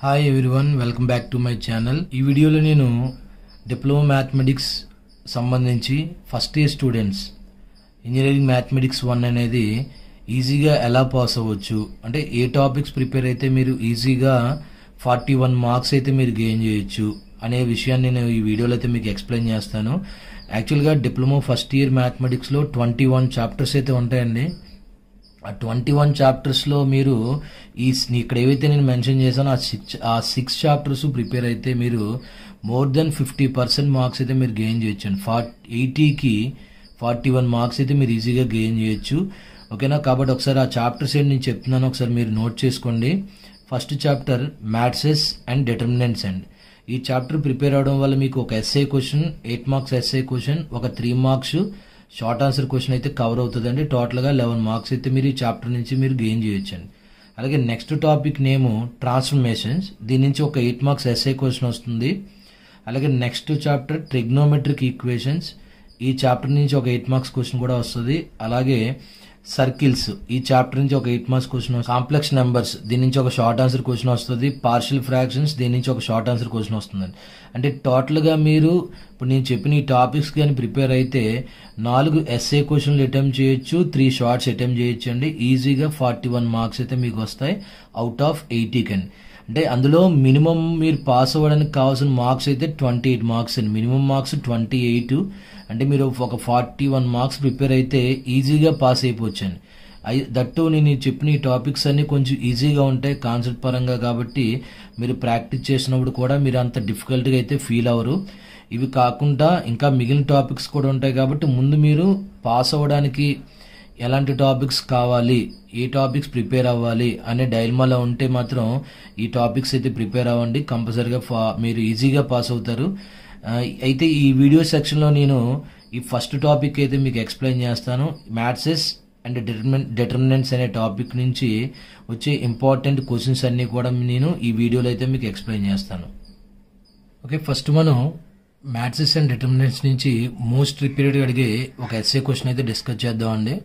Hi everyone, welcome back to my channel. ఈ వీడియోలో నేను డిప్లొమా మ్యాథమెటిక్స్ సంబంధించి first year students engineering mathematics 1 అనేది ఈజీగా ఎలా పాస్ అవ్వచ్చు, అంటే ఏ టాపిక్స్ ప్రిపేర్ అయితే మీరు ఈజీగా 41 మార్క్స్ అయితే మీరు గెయిన్ చేయొచ్చు అనే విషయాన్ని నేను ఈ వీడియోలో అయితే మీకు ఎక్స్ప్లెయిన్ చేస్తాను. యాక్చువల్గా డిప్లొమా ఫస్ట్ ఇయర్ మ్యాథమెటిక్స్లో 21 చాప్టర్స్ అయితే ఉంటాయండి. ఆ 21 చాప్టర్స్లో మీరు ఇక్కడ ఏవైతే నేను మెన్షన్ చేశానో ఆ 6 చాప్టర్స్ ప్రిపేర్ అయితే మీరు మోర్ దెన్ 50% మార్క్స్ అయితే మీరు గెయిన్ చేయొచ్చు. 80కి 41 మార్క్స్ అయితే మీరు ఈజీగా గెయిన్ చేయొచ్చు. ఓకేనా? కాబట్టి ఒకసారి ఆ చాప్టర్స్ ఏంటి నేను చెప్తున్నాను, ఒకసారి మీరు నోట్ చేసుకోండి. First chapter matrices and determinants and ఈ చాప్టర్ ప్రిపేర్ అవడం వల్ల మీకు ఒక SA question, 8 marks SA question, ఒక 3 మార్క్స్ షార్ట్ ఆన్సర్ క్వశ్చన్ అయితే కవర్ అవుతుందండి. టోటల్గా 11 మార్క్స్ అయితే మీరు ఈ చాప్టర్ నుంచి మీరు గెయిన్ చేయొచ్చండి. అలాగే నెక్స్ట్ టాపిక్ నేము ట్రాన్స్ఫర్మేషన్స్. దీని నుంచి ఒక 8 మార్క్స్ ఎస్ఏ క్వశ్చన్ వస్తుంది. అలాగే నెక్స్ట్ చాప్టర్ ట్రిగ్నోమెట్రిక్ ఈక్వేషన్స్. ఈ చాప్టర్ నుంచి ఒక 8 మార్క్స్ క్వశ్చన్ కూడా వస్తుంది. అలాగే సర్కిల్స్, ఈ చాప్టర్ నుంచి ఒక 8 మార్క్స్ క్వశ్చన్. కాంప్లెక్స్ నెంబర్స్, దీని నుంచి ఒక షార్ట్ ఆన్సర్ క్వశ్చన్ వస్తుంది. పార్షియల్ ఫ్రాక్షన్స్, దీని నుంచి ఒక షార్ట్ ఆన్సర్ క్వశ్చన్ వస్తుందండి. అంటే టోటల్గా మీరు ఇప్పుడు నేను చెప్పిన ఈ టాపిక్స్ కానీ ప్రిపేర్ అయితే 4 ఎస్ఏ క్వశ్చన్లు అటెంప్ట్ చేయొచ్చు, 3 షార్ట్స్ అటెంప్ట్ చేయొచ్చు అండి. ఈజీగా 41 మార్క్స్ అయితే మీకు వస్తాయి అవుట్ ఆఫ్ 80 కండి. అంటే అందులో మినిమం మీరు పాస్ అవ్వడానికి కావాల్సిన మార్క్స్ అయితే 28 మార్క్స్ అండి. Minimum marks 28. అంటే మీరు ఒక 41 మార్క్స్ ప్రిపేర్ అయితే ఈజీగా పాస్ అయిపోవచ్చండి. దట్టు నేను చెప్పిన ఈ టాపిక్స్ అన్ని కొంచెం ఈజీగా ఉంటాయి కాన్సెప్ట్ పరంగా, కాబట్టి మీరు ప్రాక్టీస్ చేసినప్పుడు కూడా మీరు అంత డిఫికల్ట్గా అయితే ఫీల్ అవ్వరు. ఇవి కాకుండా ఇంకా మిగిలిన టాపిక్స్ కూడా ఉంటాయి, కాబట్టి ముందు మీరు పాస్ అవ్వడానికి ఎలాంటి టాపిక్స్ కావాలి, ఏ టాపిక్స్ ప్రిపేర్ అవ్వాలి అనే డైల్మాలో ఉంటే మాత్రం ఈ టాపిక్స్ అయితే ప్రిపేర్ అవ్వండి. కంపల్సరీగా మీరు ఈజీగా పాస్ అవుతారు. అయితే ఈ వీడియో సెక్షన్లో నేను ఈ ఫస్ట్ టాపిక్ అయితే మీకు ఎక్స్ప్లెయిన్ చేస్తాను. మ్యాట్రిసెస్ అండ్ డిటర్మినెంట్స్ అనే టాపిక్ నుంచి వచ్చే ఇంపార్టెంట్ క్వశ్చన్స్ అన్ని కూడా నేను ఈ వీడియోలో అయితే మీకు ఎక్స్ప్లెయిన్ చేస్తాను. ఓకే, ఫస్ట్ మనం మ్యాట్రిసెస్ అండ్ డిటర్మినెంట్స్ నుంచి మోస్ట్ రిపీటెడ్గా అడిగే ఒక ఎస్ఏ క్వశ్చన్ అయితే డిస్కస్ చేద్దామండి.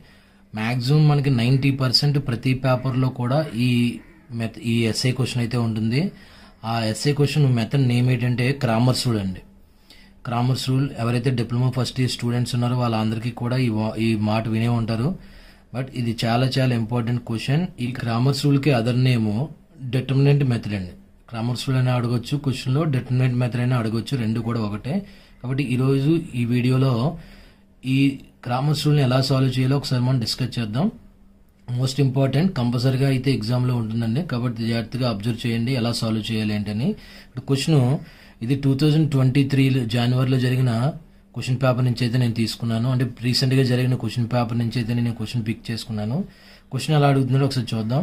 మ్యాక్సిమం మనకి 90% ప్రతి పేపర్లో కూడా ఈ ఎస్ఏ క్వశ్చన్ అయితే ఉంటుంది. ఆ ఎస్ఏ క్వశ్చన్ మెథడ్ నేమ్ ఏంటంటే క్రామర్స్ రూల్ అండి. క్రామర్స్ రూల్ ఎవరైతే డిప్లొమా ఫస్ట్ ఇయర్ స్టూడెంట్స్ ఉన్నారో వాళ్ళందరికీ కూడా ఈ మాట వినే ఉంటారు. బట్ ఇది చాలా చాలా ఇంపార్టెంట్ క్వశ్చన్. ఈ క్రామర్స్ రూల్కి అదర్ నేము డిటర్మినెంట్ మెథడ్ అండి. క్రామర్స్ రూల్ అయినా అడగొచ్చు క్వశ్చన్లో, డిటర్మినెంట్ మెథడ్ అయినా అడగొచ్చు, రెండు కూడా ఒకటే. కాబట్టి ఈరోజు ఈ వీడియోలో ఈ క్రామర్స్ రూల్ని ఎలా సాల్వ్ చేయాలో ఒకసారి మనం డిస్కస్ చేద్దాం. మోస్ట్ ఇంపార్టెంట్, కంపల్సరీగా అయితే ఎగ్జామ్లో ఉంటుందండి, కాబట్టి జాగ్రత్తగా అబ్జర్వ్ చేయండి ఎలా సాల్వ్ చేయాలి ఏంటని. ఇప్పుడు క్వశ్చన్ ఇది 2023 జనవరిలో జరిగిన క్వశ్చన్ పేపర్ నుంచి అయితే నేను తీసుకున్నాను. అంటే రీసెంట్గా జరిగిన క్వశ్చన్ పేపర్ నుంచి అయితే నేను క్వశ్చన్ పిక్ చేసుకున్నాను. క్వశ్చన్ ఎలా అడుగుతుందో ఒకసారి చూద్దాం.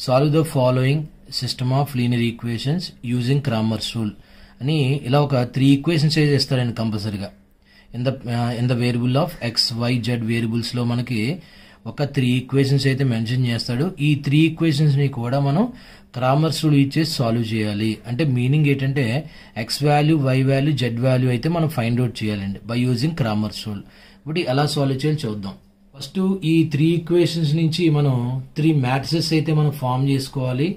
Solve the following system of linear equations using Cramer's rule అని ఇలా ఒక 3 ఈక్వేషన్స్ అయితే ఇస్తారండి కంపల్సరీగా. In the variable of x y z వేరియబుల్స్లో మనకి ఒక 3 ఈక్వేషన్స్ అయితే మెన్షన్ చేస్తాడు. ఈ 3 ఈక్వేషన్స్ని కూడా మనం క్రామర్స్ రూల్ ఇచ్చేసి సాల్వ్ చేయాలి. అంటే మీనింగ్ ఏంటంటే x value, y value, z value అయితే మనం ఫైండ్ అవుట్ చేయాలండి బై యూజింగ్ క్రామర్స్ రూల్. ఇప్పుడు ఎలా సాల్వ్ చేయాలి చూద్దాం. ఫస్ట్ ఈ 3 ఈక్వేషన్స్ నుంచి మనం 3 మ్యాట్రిసెస్ అయితే మనం ఫామ్ చేసుకోవాలి.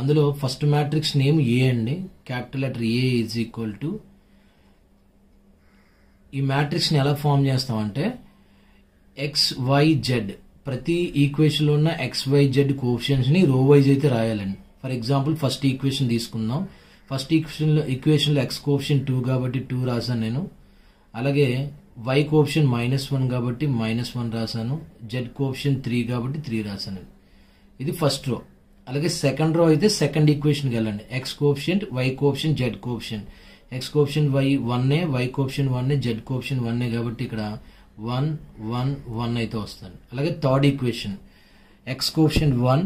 అందులో ఫస్ట్ మ్యాట్రిక్స్ నేమ్ ఏ అండి. Capital letter A is equal to, ఈ మ్యాట్రిక్స్ని ఎలా ఫామ్ చేస్తామంటే ఎక్స్ వై జెడ్, ప్రతి ఈక్వేషన్లో ఉన్న ఎక్స్ వై జెడ్ కోఎఫిషియెంట్స్ని రో వైజ్ అయితే రాయాలండి. ఫర్ ఎగ్జాంపుల్ ఫస్ట్ ఈక్వేషన్ తీసుకుందాం. ఫస్ట్ ఈక్వేషన్లో ఎక్స్ కోఎఫిషియెంట్ 2 కాబట్టి 2 రాశాను నేను. అలాగే వై కోఎఫిషియెంట్ -1 కాబట్టి -1 రాశాను. జెడ్ కోఎఫిషియెంట్ 3 కాబట్టి 3 రాశాను. ఇది ఫస్ట్ రో. అలాగే సెకండ్ రో అయితే సెకండ్ ఈక్వేషన్కి వెళ్ళండి. X coefficient, y coefficient, z coefficient. X coefficient y 1, y coefficient 1, z coefficient 1 కాబట్టి ఇక్కడ 1 1 1 అయితే వస్తుంది. అలాగే third equation x coefficient 1,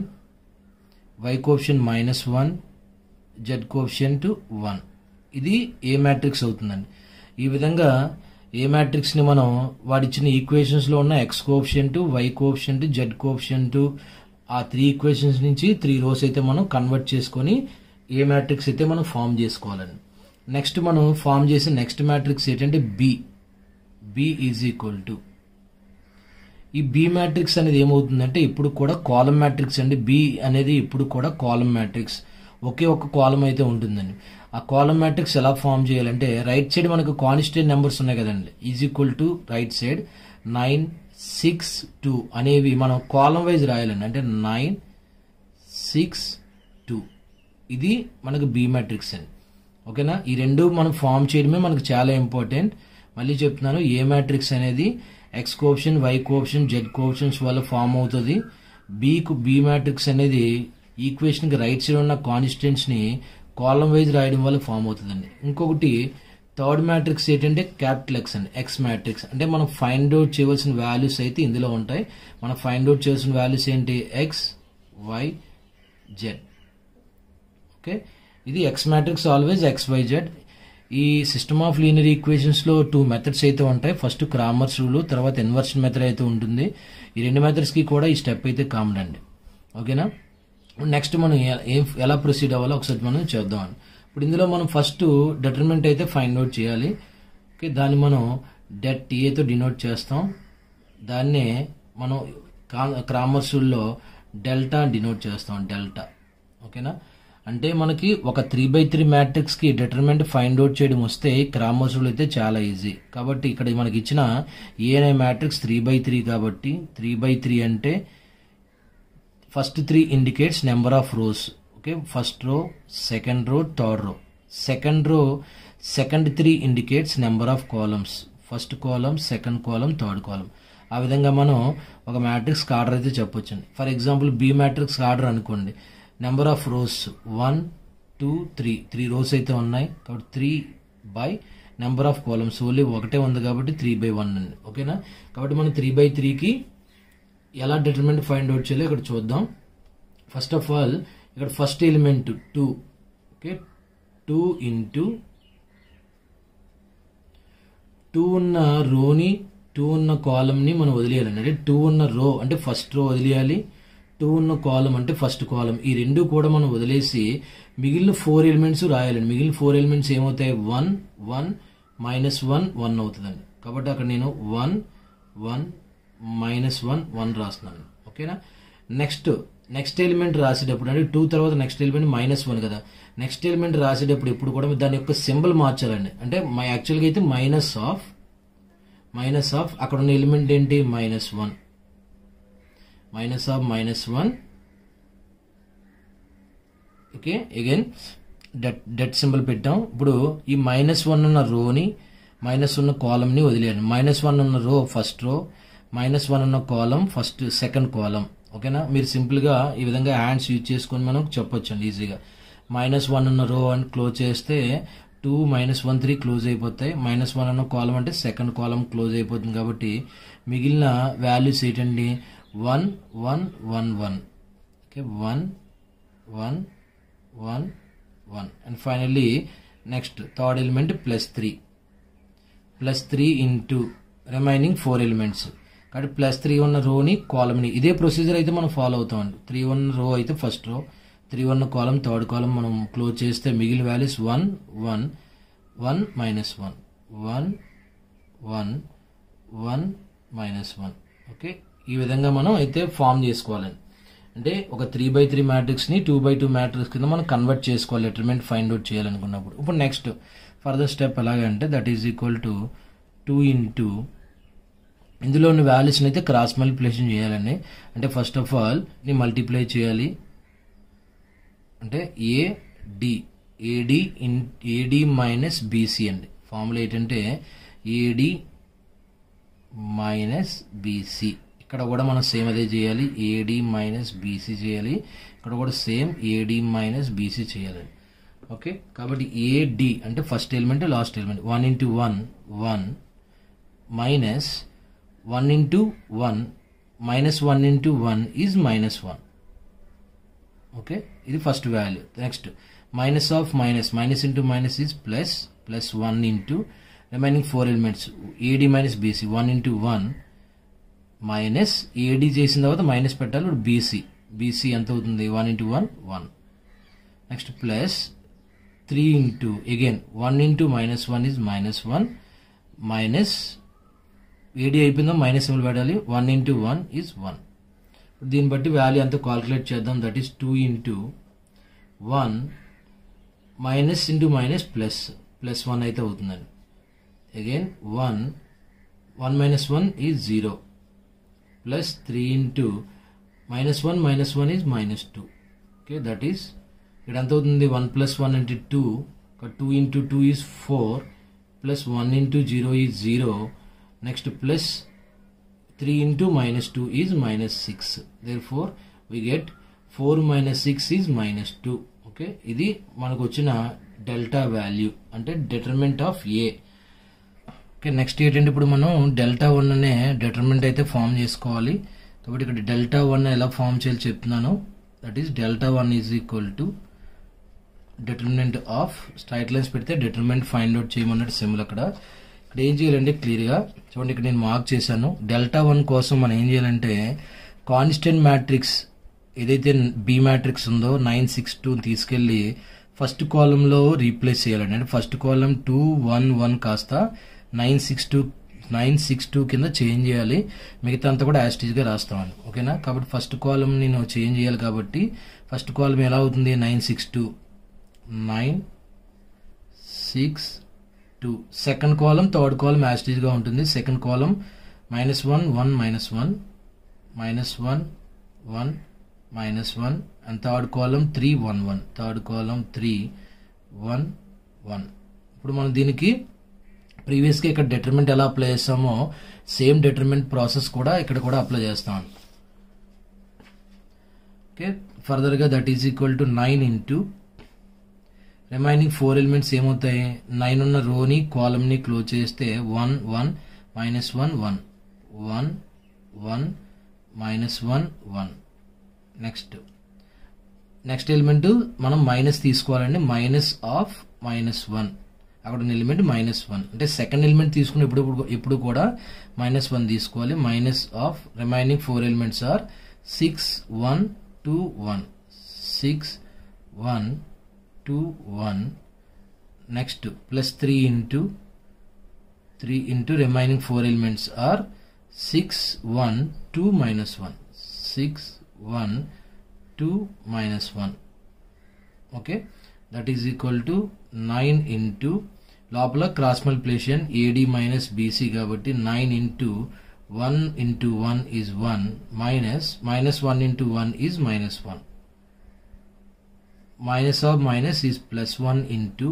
y coefficient -1, z coefficient 1. ఇది ఏ మ్యాట్రిక్స్ అవుతుందండి. ఈ విధంగా ఏ మ్యాట్రిక్స్ని మనం వాడిచ్చిన ఈక్వేషన్స్లో ఉన్న x coefficient, y coefficient, z coefficient ఆ 3 ఈక్వేషన్స్ నుంచి 3 రోస్ అయితే మనం కన్వర్ట్ చేసుకొని ఏ మ్యాట్రిక్స్ అయితే మనం ఫామ్ చేసుకోవాలండి. నెక్స్ట్ మనం ఫామ్ చేసిన నెక్స్ట్ మ్యాట్రిక్స్ ఏంటంటే బి ఈజ్ ఈక్వల్ టు, ఈ బి మ్యాట్రిక్స్ అనేది ఏమవుతుందంటే ఇప్పుడు కూడా కాలమ్ మ్యాట్రిక్స్ అండి. బి అనేది ఇప్పుడు కూడా కాలమ్ మ్యాట్రిక్స్. ఒకే ఒక కాలం అయితే ఉంటుందండి. ఆ కాలం మ్యాట్రిక్స్ ఎలా ఫామ్ చేయాలంటే రైట్ సైడ్ మనకు కాన్స్టెంట్ నెంబర్స్ ఉన్నాయి కదండి, is equal to right side 9, 6, 2 అనేవి మనం కాలం వైజ్ రాయాలండి. అంటే 9, 6, 2 ఇది మనకు బి మ్యాట్రిక్స్ అండి. ఓకేనా, ఈ రెండు మనం ఫామ్ చేయడమే మనకు చాలా ఇంపార్టెంట్. మళ్ళీ చెప్తున్నాను, ఏ మ్యాట్రిక్స్ అనేది X coefficient, Y coefficient, Z coefficients వల్ల ఫామ్ అవుతుంది. బి మ్యాట్రిక్స్ అనేది ఈక్వేషన్కి రైట్ సైడ్ ఉన్న కాన్స్టెంట్స్ ని కాలం వైజ్ రాయడం వల్ల ఫామ్ అవుతుందండి. ఇంకొకటి థర్డ్ మ్యాట్రిక్స్ ఏంటంటే క్యాపిటల్ ఎక్స్ అండి, ఎక్స్ మ్యాట్రిక్స్. అంటే మనం ఫైండ్ అవుట్ చేయవలసిన వాల్యూస్ అయితే ఇందులో ఉంటాయి. మనం ఫైండ్ అవుట్ చేయాల్సిన వాల్యూస్ ఏంటి, ఎక్స్, వై, జెడ్. ఓకే, ఇది x matrix always x, y, z. ఈ సిస్టమ్ ఆఫ్ లీనియర్ ఈక్వేషన్స్ లో 2 మెథడ్స్ అయితే ఉంటాయి. ఫస్ట్ క్రామర్స్ రూల్, తర్వాత ఇన్వర్షన్ మెథడ్ అయితే ఉంటుంది. ఈ రెండు మెథడ్స్ కి కూడా ఈ స్టెప్ అయితే కామన్ అండి. ఓకేనా, నెక్స్ట్ మనం ఎలా ప్రొసీడ్ అవ్వాలో ఒకసారి మనం చేద్దాం. ఇప్పుడు ఇందులో మనం ఫస్ట్ డిటర్మినెంట్ అయితే ఫైండ్ అవుట్ చేయాలి. ఓకే, దాన్ని మనం డెట్ టీఏతో డినోట్ చేస్తాం. దాన్నే మనం క్రామర్స్ రూల్లో డెల్టా డినోట్ చేస్తాం, డెల్టా. ఓకేనా, అంటే మనకి ఒక 3/3 మ్యాట్రిక్స్ కి డిటర్మినెంట్ ఫైండ్ అవుట్ చేయడం వస్తే క్రామర్స్ రూల్ అయితే చాలా ఈజీ. కాబట్టి ఇక్కడ మనకి ఇచ్చిన ఏ అనే మ్యాట్రిక్స్ 3/3 కాబట్టి 3/3 అంటే first 3 indicates number of rows. Okay, first row, second row, third row. Second 3 indicates number of columns, first column, second column, third column. ఆ విధంగా మనం ఒక మ్యాట్రిక్స్ ఆర్డర్ అయితే చెప్పొచ్చండి. For example B matrix order అనుకోండి, number of rows 1, 2, 3 rows అయితే ఉన్నాయి కాబట్టి 3 by number of columns only ఒకటే ఉంది కాబట్టి 3/1 అండి. ఓకేనా, కాబట్టి మనం 3/3కి ఎలా డిటర్మినెంట్ ఫైండ్ అవుట్ చేయాలో ఇక్కడ చూద్దాం. ఫస్ట్ ఆఫ్ ఆల్ ఇక్కడ ఫస్ట్ ఎలిమెంట్ 2. ఓకే, 2 ఇంటూ 2 ఉన్న రోని 2 ఉన్న కాలంని మనం వదిలేయాలండి. అంటే 2 ఉన్న రో అంటే ఫస్ట్ రో వదిలేయాలి, 2 ఉన్న కాలం అంటే ఫస్ట్ కాలం. ఈ రెండు కూడా మనం వదిలేసి మిగిలిన 4 ఎలిమెంట్స్ రాయాలండి. మిగిలిన 4 ఎలిమెంట్స్ ఏమవుతాయి, 1, 1, -1, 1 అవుతుందండి. కాబట్టి అక్కడ నేను 1, 1, -1, 1 రాస్తున్నాను. ఓకేనా, నెక్స్ట్ ఎలిమెంట్ రాసేటప్పుడు అంటే 2 తర్వాత నెక్స్ట్ ఎలిమెంట్ -1 కదా. నెక్స్ట్ ఎలిమెంట్ రాసేటప్పుడు ఎప్పుడు కూడా దాని యొక్క సింబల్ మార్చాలండి. అంటే యాక్చువల్గా అయితే మైనస్ ఆఫ్ అక్కడ ఉన్న ఎలిమెంట్ ఏంటి, -1, -1. ఓకే, అగైన్ డెట్ సింబల్ పెట్టాం. ఇప్పుడు ఈ -1 ఉన్న రోని, -1 ఉన్న కాలం ని వదిలేయండి. -1 ఉన్న రో ఫస్ట్ రో, -1 ఉన్న కాలం సెకండ్ కాలం. ఓకేనా, మీరు సింపుల్ గా ఈ విధంగా హ్యాండ్స్ యూజ్ చేసుకొని మనం చెప్పొచ్చండి ఈజీగా. -1 ఉన్న రో అని క్లోజ్ చేస్తే 2, -1, 3 క్లోజ్ అయిపోతాయి. -1 ఉన్న కాలం అంటే సెకండ్ కాలం క్లోజ్ అయిపోతుంది. కాబట్టి మిగిలిన వాల్యూస్ ఏంటండి, 1, 1, 1, 1. Okay, 1, 1, 1, 1. And finally next third element +3 into remaining 4 elements. కాబట్టి +3 ఉన్న రోని కాలంని ఇదే ప్రొసీజర్ అయితే మనం ఫాలో అవుతామండి. 3 ఉన్న రో అయితే ఫస్ట్ రో, 3 ఉన్న కాలం థర్డ్ కాలం మనం క్లోజ్ చేస్తే మిగిలిన వాల్యూస్ 1, 1, 1, -1, 1, 1, 1, -1. ఓకే, ఈ విధంగా మనం అయితే ఫామ్ చేసుకోవాలండి. అంటే ఒక 3/3 మ్యాట్రిక్స్ ని 2/2 మ్యాట్రిక్స్ కింద మనం కన్వర్ట్ చేసుకోవాలి డిటర్మినెంట్ ఫైండ్ అవుట్ చేయాలనుకున్నప్పుడు. ఇప్పుడు నెక్స్ట్ ఫర్దర్ స్టెప్ ఎలాగంటే that is equal to 2 into ఇందులో ఉన్న వాల్యూస్ అయితే క్రాస్ మల్టిప్లికేషన్ చేయాలండి. అంటే ఫస్ట్ ఆఫ్ ఆల్ ని మల్టిప్లై చేయాలి. అంటే ఏడి మైనస్ బీసీ అండి. ఫార్ములా ఏంటంటే ఏడి మైనస్ బీసీ. ఇక్కడ కూడా మనం సేమ్ అదే చేయాలి, ఏడి మైనస్ బీసీ చేయాలి. ఇక్కడ కూడా సేమ్ ఏడి మైనస్ బీసీ చేయాలి. ఓకే, కాబట్టి ఏడి అంటే first element last element 1 into 1 1 minus 1 into 1 -1 into 1 is -1. Okay, ఇది first value. Next minus into minus is plus 1 into remaining 4 elements AD minus BC 1 into 1 minus AD చేసిన తర్వాత minus పెట్టాలి. ఇప్పుడు BC ఎంత అవుతుంది, 1 into 1 1. Next plus 3 into again 1 into -1 is -1 minus AD అయిపోయిందో minus symbol పెట్టాలి. 1 into 1 is 1. దీన్ని బట్టి వాల్యూ అంతా కాల్కులేట్ చేద్దాం. That is 2 into 1 minus into minus plus plus 1 అయితే అవుతుందండి. Again 1 minus 1 is 0 plus 3 into -1 is -2. Okay, that is ఇక్కడ ఎంత అవుతుంది? 1 ప్లస్ 1 అంటే 2, 2 into 2 is 4 plus 1 into 0 is 0, next plus 3 into -2 is -6. therefore we get 4 minus 6 is -2. Okay, ఇది మనకు వచ్చిన delta value అంటే determinant of A. Okay, next ఏంటంటే ఇప్పుడు మనం డెల్టా 1 అనే డిటర్మినెంట్ అయితే ఫామ్ చేసుకోవాలి. కాబట్టి ఇక్కడ డెల్టా 1 ఎలా ఫామ్ చేయాలి చెప్తున్నాను. That is delta 1 is equal to determinant of straight lines పెడితే డిటర్మినెంట్ ఫైండ్ అవుట్ చేయమన్నట్టు సింబల్. ఇక్కడ ఏం చేయాలంటే క్లియర్గా చూడండి, ఇక్కడ నేను మార్క్ చేశాను. డెల్టా 1 కోసం మనం ఏం చేయాలంటే కాన్స్టెంట్ మ్యాట్రిక్స్ ఏదైతే బి మ్యాట్రిక్స్ ఉందో 962 తీసుకెళ్లి ఫస్ట్ కాలంలో రీప్లేస్ చేయాలండి. అంటే ఫస్ట్ కాలం 2 1 1 కాస్త 962 కింద చేంజ్ చేయాలి. మిగతా అంతా కూడా యాస్టీజ్గా రాస్తామని. ఓకేనా, కాబట్టి ఫస్ట్ కాలం నేను చేంజ్ చేయాలి కాబట్టి ఫస్ట్ కాలం ఎలా అవుతుంది? 962 962. సెకండ్ కాలం థర్డ్ కాలం యాస్టీజ్గా ఉంటుంది. Second column -1 1 -1 -1 -1 and third column 3 1 1 third కాలం 3 1 1. ఇప్పుడు మనం దీనికి ప్రీవియస్గా ఇక్కడ డిటర్మినెంట్ ఎలా అప్లై చేస్తామో సేమ్ డిటర్మినెంట్ ప్రాసెస్ కూడా ఇక్కడ కూడా అప్లై చేస్తాం. ఓకే, ఫర్దర్గా that is equal to 9 into remaining 4 elements ఏమవుతాయి? 9 ఉన్న రోని కాలంని క్లోజ్ చేస్తే 1 1 -1 1 1 1 -1 1. నెక్స్ట్ ఎలిమెంట్ మనం మైనస్ తీసుకోవాలండి. మైనస్ ఆఫ్ -1 అక్కడ ఉన్న ఎలిమెంట్ -1 అంటే సెకండ్ ఎలిమెంట్ తీసుకుని ఇప్పుడు కూడా -1 తీసుకోవాలి. Minus of remaining 4 elements are 6 1 2 1 6 1 2 1. Next plus 3 into remaining 4 elements are 6 1 2 -1 6 1 2 -1. Okay, that is equal to 9 into లోపల cross multiplication AD minus BC కాబట్టి 9 into 1 into 1 is 1 -1 into 1 is -1. Minus of minus is +1 into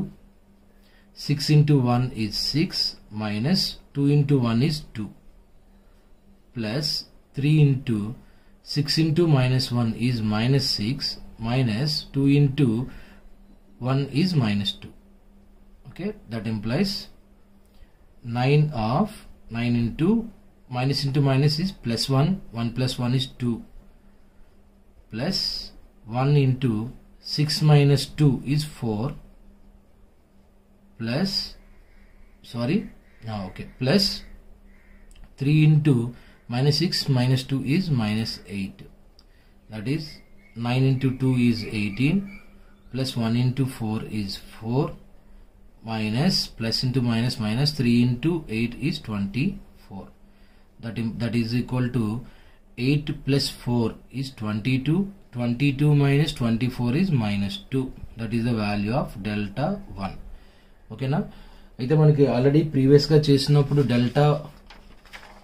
6 into 1 is 6 minus 2 into 1 is 2 plus 3 into 6 into -1 is -6 minus 2 into 1 is -2. Okay, that implies 9 into minus is +1, 1 plus 1 is 2 plus 1 into 6 minus 2 is 4 plus plus 3 into -6 minus 2 is -8. That is 9 into 2 is 18 plus 1 into 4 is 4 minus plus into minus 3 into 8 is 24. That is equal to 8 plus 4 is 22. 22 minus 24 is -2. That is the value of delta 1. ఓకేనా, అయితే మనకి already ప్రీవియస్గా చేసినప్పుడు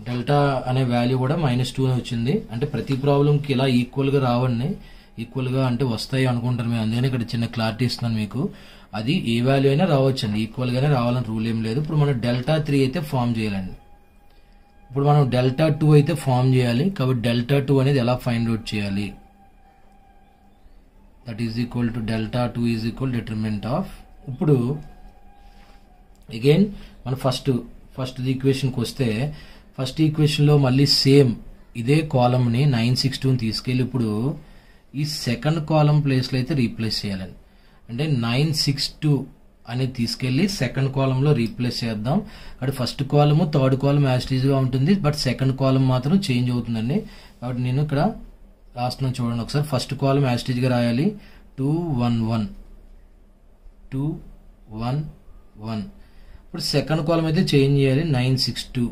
delta అనే value కూడా -2 అని వచ్చింది. అంటే ప్రతి ప్రాబ్లంకి ఇలా ఈక్వల్గా రావండి. ఈక్వల్గా అంటే వస్తాయి అనుకుంటారు మేము, అందుకని ఇక్కడ చిన్న క్లారిటీ ఇస్తున్నాను మీకు. అది ఏ వాల్యూ అయినా రావచ్చండి, ఈక్వల్గానే రావాలని రూల్ ఏం లేదు. ఇప్పుడు మనం డెల్టా 3 అయితే ఫామ్ చేయాలండి. ఇప్పుడు మనం డెల్టా 2 అయితే ఫామ్ చేయాలి. కాబట్టి డెల్టా 2 అనేది ఎలా ఫైండ్ అవుట్ చేయాలి? That is equal to delta 2 is equal determinant of. ఇప్పుడు అగైన్ మన ఫస్ట్ ఈక్వేషన్కి వస్తే ఫస్ట్ ఈక్వేషన్లో మళ్ళీ సేమ్ ఇదే కాలంని 962 తీసుకెళ్ళి ఇప్పుడు ఈ సెకండ్ కాలం ప్లేస్లో అయితే రీప్లేస్ చేయాలండి. అంటే 962 అనేది తీసుకెళ్లి సెకండ్ కాలంలో రీప్లేస్ చేద్దాం. అక్కడ ఫస్ట్ కాలము థర్డ్ కాలం యాస్టీజ్గా ఉంటుంది, బట్ సెకండ్ కాలం మాత్రం చేంజ్ అవుతుందండి. కాబట్టి నేను ఇక్కడ రాస్తున్నాను చూడండి ఒకసారి. ఫస్ట్ కాలం యాస్టీజ్గా రాయాలి 2 1 1 2 1 1. ఇప్పుడు సెకండ్ కాలం అయితే చేంజ్ చేయాలి 962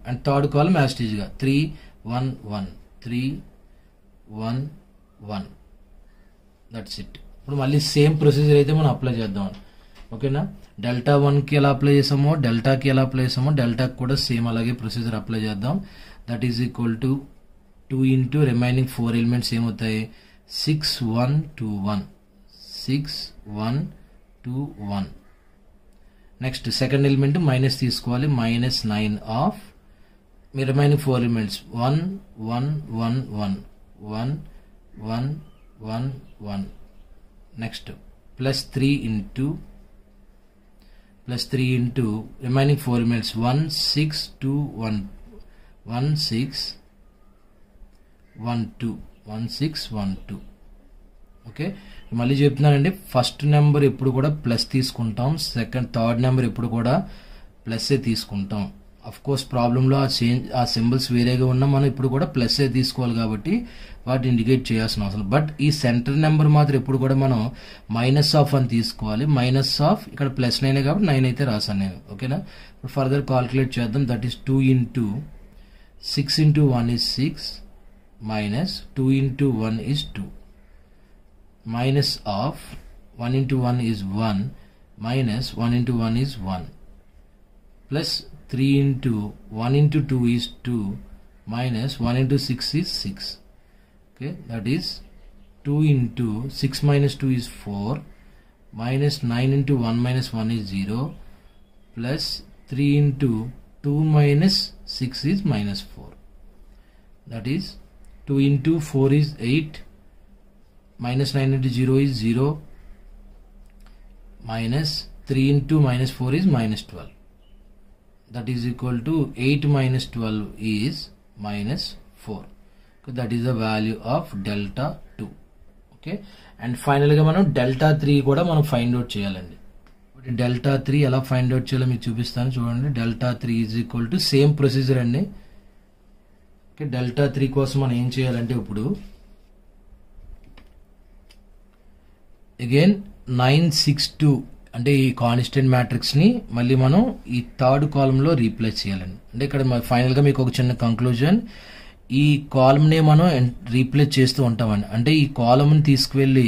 అండ్ థర్డ్ కాలం యాస్టీజ్గా 3 1 1 3 1 1. That's it. ఇప్పుడు మళ్ళీ సేమ్ ప్రొసీజర్ అయితే మనం అప్లై చేద్దాం. ఓకేనా, డెల్టా 1కి ఎలా అప్లై చేసామో డెల్టాకి ఎలా అప్లై చేసామో డెల్టాకి కూడా సేమ్ అలాగే ప్రొసీజర్ అప్లై చేద్దాం. That is equal to 2 into remaining 4 elements ఏమవుతాయి, 6 1 2 1, 6 1 2 1. నెక్స్ట్ సెకండ్ ఎలిమెంట్ మైనస్ తీసుకోవాలి, -9 of me remaining 4 elements 1 1 1 1 1 1 1 1. Next +3 into remaining 4 elements 1 6 2 1 1 6 1 2 1 6 1 2. Okay, మళ్ళీ చెప్తున్నానండి, ఫస్ట్ నెంబర్ ఎప్పుడు కూడా ప్లస్ తీసుకుంటాం, థర్డ్ నెంబర్ ఎప్పుడు కూడా ప్లస్ఏ తీసుకుంటాం. అఫ్ కోర్స్ ప్రాబ్లంలో ఆ సింబల్స్ వేరేగా ఉన్నా మనం ఇప్పుడు కూడా ప్లస్ఏ తీసుకోవాలి కాబట్టి వాటిని ఇండికేట్ చేయాల్సిన అవసరం. బట్ ఈ సెంటర్ నెంబర్ మాత్రం ఎప్పుడు కూడా మనం -ఆఫ్ అని తీసుకోవాలి. -ఆఫ్ ఇక్కడ +9 కాబట్టి 9 అయితే రాశాను నేను. ఓకేనా, ఇప్పుడు ఫర్దర్ కాల్కులేట్ చేద్దాం. That is 2 into 6 into 1 is 6 minus 2 into 1 is 2 minus of 1 into 1 is 1 minus 1 into 1 is 1 plus 3 into 1 into 2 is 2 minus 1 into 6 is 6. Okay, that is 2 into 6 minus 2 is 4 minus 9 into 1 minus 1 is 0 plus 3 into 2 minus 6 is -4. That is 2 into 4 is 8 minus 9 into 0 is 0 minus 3 into -4 is -12. That is equal to 8 minus 12 is -4. So that is the value of delta 2. Okay, and finally గా మనం delta 3 కూడా మనం find out చేయాలండి. delta 3 ఎలా find out చేయాలో మీకు చూపిస్తాను చూడండి. delta 3 is equal to same procedure అండి. ఓకే, delta 3 కోసం మనం ఏం చేయాలంటే ఇప్పుడు అగైన్ 962 అంటే ఈ కాన్స్టెంట్ మ్యాట్రిక్స్ ని మళ్ళీ మనం ఈ థర్డ్ కాలమ్ లో రీప్లేస్ చేయాలండి. అంటే ఇక్కడ ఫైనల్ గా మీకు ఒక చిన్న కంక్లూజన్, ఈ కాలమ్ ని మనం రీప్లేస్ చేస్తూ ఉంటామండి. అంటే ఈ కాలమ్ ని తీసుకువెళ్ళి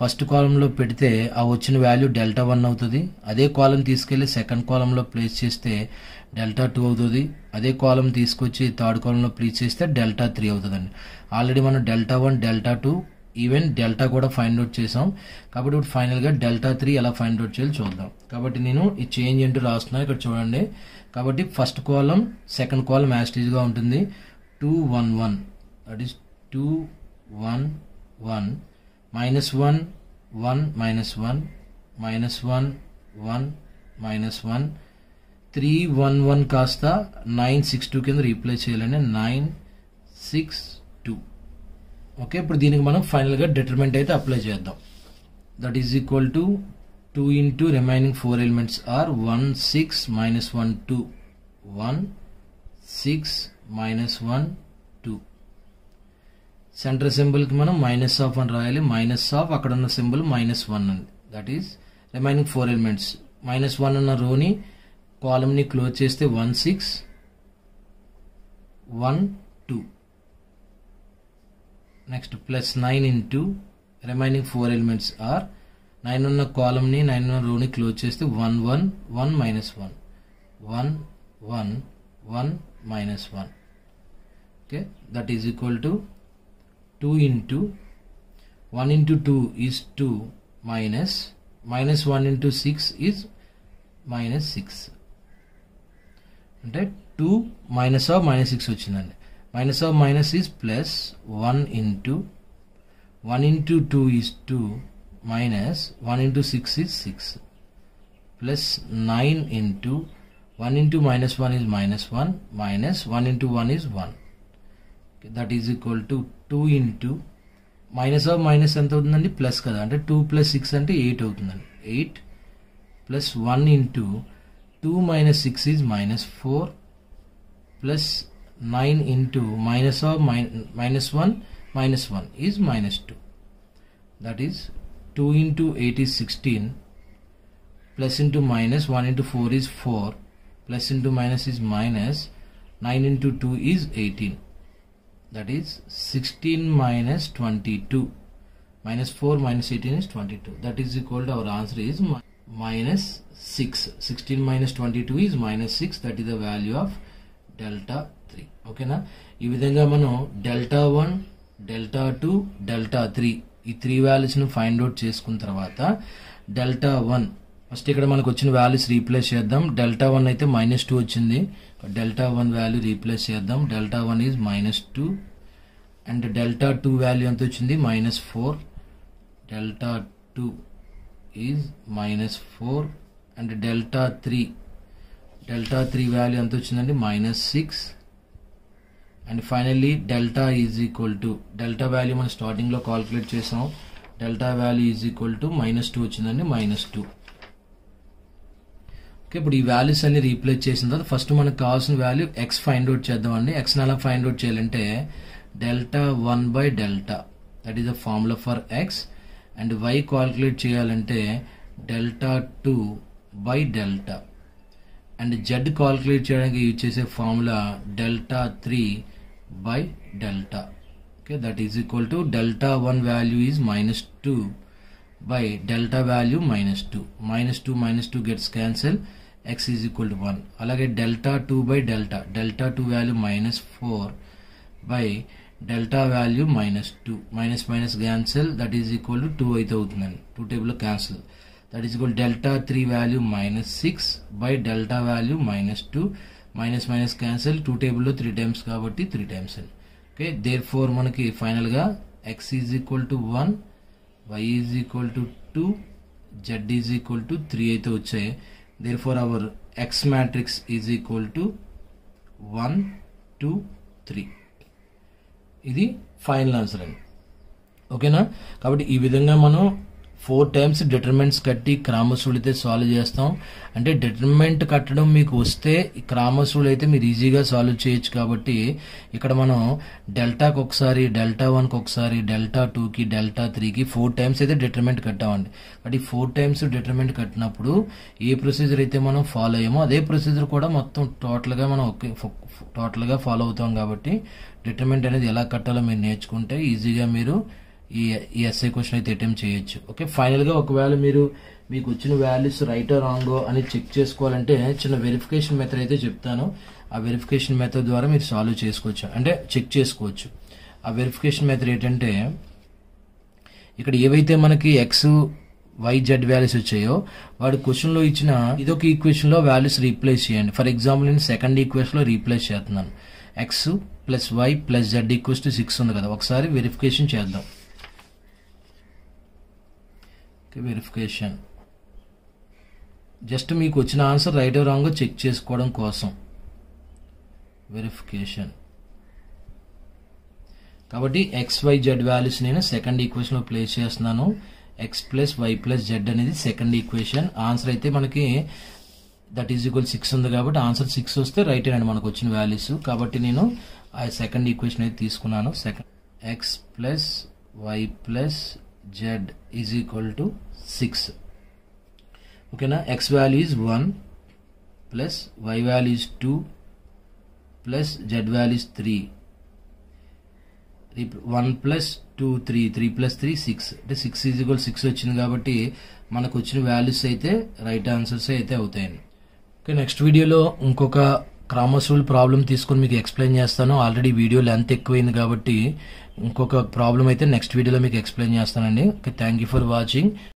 ఫస్ట్ కాలమ్ లో పెడితే ఆ వచ్చిన వాల్యూ డెల్టా 1 అవుతుంది. అదే కాలమ్ తీసుకెళ్లి సెకండ్ కాలమ్ లో ప్లేస్ చేస్తే డెల్టా 2 అవుతుంది. అదే కాలమ్ తీసుకొచ్చి థర్డ్ కాలమ్ లో ప్లేస్ చేస్తే డెల్టా 3 అవుతుందండి. ఆల్రెడీ మనం డెల్టా 1 డెల్టా 2 ఈవెన్ డెల్టా కూడా ఫైండ్ అవుట్ చేసాం. కాబట్టి ఇప్పుడు ఫైనల్ గా డెల్టా 3 ఎలా ఫైండ్ అవుట్ చేయాలో చూద్దాం. కాబట్టి నేను ఈ చేంజ్ ఏంటో రాస్తున్నాను ఇక్కడ చూడండి. కాబట్టి ఫస్ట్ కాలమ్ సెకండ్ కాలమ్ యాస్టీజ్ గా ఉంటుంది. 2 1 1 దట్ ఈస్ 2 1 1 -1 1 -1 -1 1 -1 3 1 1 కాస్త 962 కింద రీప్లేస్ చేయాలండి. 962. ఓకే, ఇప్పుడు దీనికి మనం ఫైనల్ గా డిటర్మినెంట్ అయితే అప్లై చేద్దాం. That is equal to 2 into remaining 4 elements are 1 6 -1 2 1 6 -1 2. Centre symbol కి మనం -ఆఫ్ అని రాయాలి. -ఆఫ్ అక్కడ ఉన్న సింబల్ -1 ఉంది. దట్ ఈస్ రిమైనింగ్ 4 ఎలిమెంట్స్ -1 ఉన్న రోని కాలమ్ ని క్లోజ్ చేస్తే 1 6 1 2. Next +9 into remaining 4 elements are 9 ఉన్న కాలమ్ ని 9 ఉన్న రోని క్లోజ్ చేస్తే 1 1 1 -1 1 1 1 -1. Okay, that is equal to 2 into 1 into 2 is 2 minus -1 into 6 is -6. అంటే 2 -6 వచ్చిందండి. -of minus is plus 1 into 1 into 2 is 2 minus 1 into 6 is 6 plus 9 into 1 into -1 is -1 minus 1 into 1 is 1. Okay, that is equal to 2 into of minus ఎంత అవుతుందండి, plus కదా, అంటే 2 + 6 అంటే 8 అవుతుందండి. 8 plus 1 into 2 minus 6 is -4 plus 9 into of -1 is -2. That is 2 into 8 is 16 plus into minus 1 into 4 is 4 plus into minus is minus 9 into 2 is 18. that is 16 minus 22. Minus 4 minus 18 is 22. That is equal to, our answer is minus 6. 16 minus 22 is minus 6. That is the value of delta 3. Okay na? ఈ విధంగా మనం delta 1, delta 2, delta 3 ఈ 3 values ను find out చేసుకున్న తర్వాత delta 1 first ఇక్కడ మనకు వచ్చిన వాల్యూస్ రీప్లేస్ చేద్దాం. delta 1 అయితే -2 వచ్చింది. delta 1 వాల్యూ రీప్లేస్ చేద్దాం. delta 1 is -2 and delta 2 value ఎంత వచ్చింది? -4. delta 2 is -4 and delta 3 value ఎంత వచ్చిందండి? -6 and finally delta is equal to, delta value మనం స్టార్టింగ్ లో కాల్కులేట్ చేసాం. delta value is equal to -2 వచ్చిందండి, -2. ఓకే, ఇప్పుడు ఈ వాల్యూస్ అన్ని రీప్లేస్ చేసిన తర్వాత ఫస్ట్ మనకు కావాల్సిన వాల్యూ x ఫైండ్ అవుట్ చేద్దామండి. x ని ఎలా ఫైండ్ అవుట్ చేయాలంటే delta 1 by delta, that is the formula for x, and y calculate చేయాలంటే delta 2 by delta, and z calculate చేయడానికి యూజ్ చేసే formula delta 3 by delta. Okay, that is equal to delta 1 value is -2 by delta value -2. -2 gets cancelled, x is equal to 1. అలాగే delta 2 by delta, delta 2 value -4 by delta value -2. minus cancel, that is equal to 2 అయితే అవుతుందండి. 2 table cancel, that is equal to delta 3 value -6 by delta value -2. minus cancel, 2 టేబుల్లో 3 times కాబట్టి 3 times అండి. Okay, therefore మనకి final గా x is equal to 1, y is equal to 2, z is equal to 3 అయితే వచ్చాయి. therefore our x matrix is equal to 1, 2, 3. ఇది final answer అండి. ఓకేనా? కాబట్టి ఈ విధంగా మనం 4 times డిటర్మినెంట్స్ కట్టి క్రామర్స్ రూల్ అయితే సాల్వ్ చేస్తాం. అంటే డిటర్మినెంట్ కట్టడం మీకు వస్తే క్రామర్స్ రూల్ అయితే మీరు ఈజీగా సాల్వ్ చేయొచ్చు. కాబట్టి ఇక్కడ మనం డెల్టాకి ఒకసారి, delta 1కి ఒకసారి, delta 2కి, delta 3కి 4 times అయితే డిటర్మినెంట్ కట్టామండి. కాబట్టి 4 times డిటర్మినెంట్ కట్టినప్పుడు ఏ ప్రొసీజర్ అయితే మనం ఫాలో అయ్యామో అదే ప్రొసీజర్ కూడా మొత్తం టోటల్గా మనం టోటల్గా ఫాలో అవుతాం. కాబట్టి డిటర్మినెంట్ అనేది ఎలా కట్టాలో మీరు నేర్చుకుంటే ఈజీగా మీరు ఈ ఎస్ఐ క్వశ్చన్ అయితే అటెంప్ట్ చేయొచ్చు. ఓకే, ఫైనల్ గా ఒకవేళ మీకు వచ్చిన వాల్యూస్ రైట్ రాంగో అని చెక్ చేసుకోవాలంటే చిన్న వెరిఫికేషన్ మెథడ్ అయితే చెప్తాను. ఆ వెరిఫికేషన్ మెథడ్ ద్వారా మీరు సాల్వ్ చేసుకోవచ్చు, అంటే చెక్ చేసుకోవచ్చు. ఆ వెరిఫికేషన్ మెథడ్ ఏంటంటే ఇక్కడ ఏవైతే మనకి ఎక్స్ వై జెడ్ వాల్యూస్ వచ్చాయో వాడు క్వశ్చన్ లో ఇచ్చిన ఇదొక ఈక్వేషన్ లో వాల్యూస్ రీప్లేస్ చేయండి. ఫర్ ఎగ్జాంపుల్ నేను సెకండ్ ఈక్వేషన్ లో రీప్లేస్ చేస్తున్నాను. X plus y plus z equals to 6 ఉంది కదా, ఒకసారి వెరిఫికేషన్ చేద్దాం. వెరిఫికేషన్ జస్ట్ మీకు వచ్చిన ఆన్సర్ రైట్ రాంగ్ చెక్ చేసుకోవడం కోసం వెరిఫికేషన్. కాబట్టి ఎక్స్ వై జెడ్ వాల్యూస్ నేను సెకండ్ ఈక్వేషన్ లో ప్లేస్ చేస్తున్నాను. X plus y plus z అనేది సెకండ్ ఈక్వేషన్. ఆన్సర్ అయితే మనకి దట్ ఈజ్ ఈక్వల్ 6 ఉంది కాబట్టి ఆన్సర్ 6 వస్తే రైట్ అండి మనకు వచ్చిన వాల్యూస్. కాబట్టి నేను ఆ సెకండ్ ఈక్వేషన్ అయితే తీసుకున్నాను. Second x plus y plus z is equal to 6. Okay na, x value is 1 plus y value is 2 plus z value is 3. 1 plus 2 3, 3 plus 3 6. అంటే 6 is equal 6 వచ్చింది కాబట్టి మనకు వచ్చిన వాల్యూస్ అయితే రైట్ ఆన్సర్స్ అయితే అవుతాయండి. ఓకే, నెక్స్ట్ వీడియోలో ఇంకొక క్రామర్స్ రూల్ ప్రాబ్లం తీసుకొని మీకు ఎక్స్ప్లెయిన్ చేస్తాను. ఆల్రెడీ వీడియో లెంత్ ఎక్కువైంది కాబట్టి ఇంకొక ప్రాబ్లం అయితే నెక్స్ట్ వీడియోలో మీకు ఎక్స్ప్లెయిన్ చేస్తానండి. Okay, thank you for watching.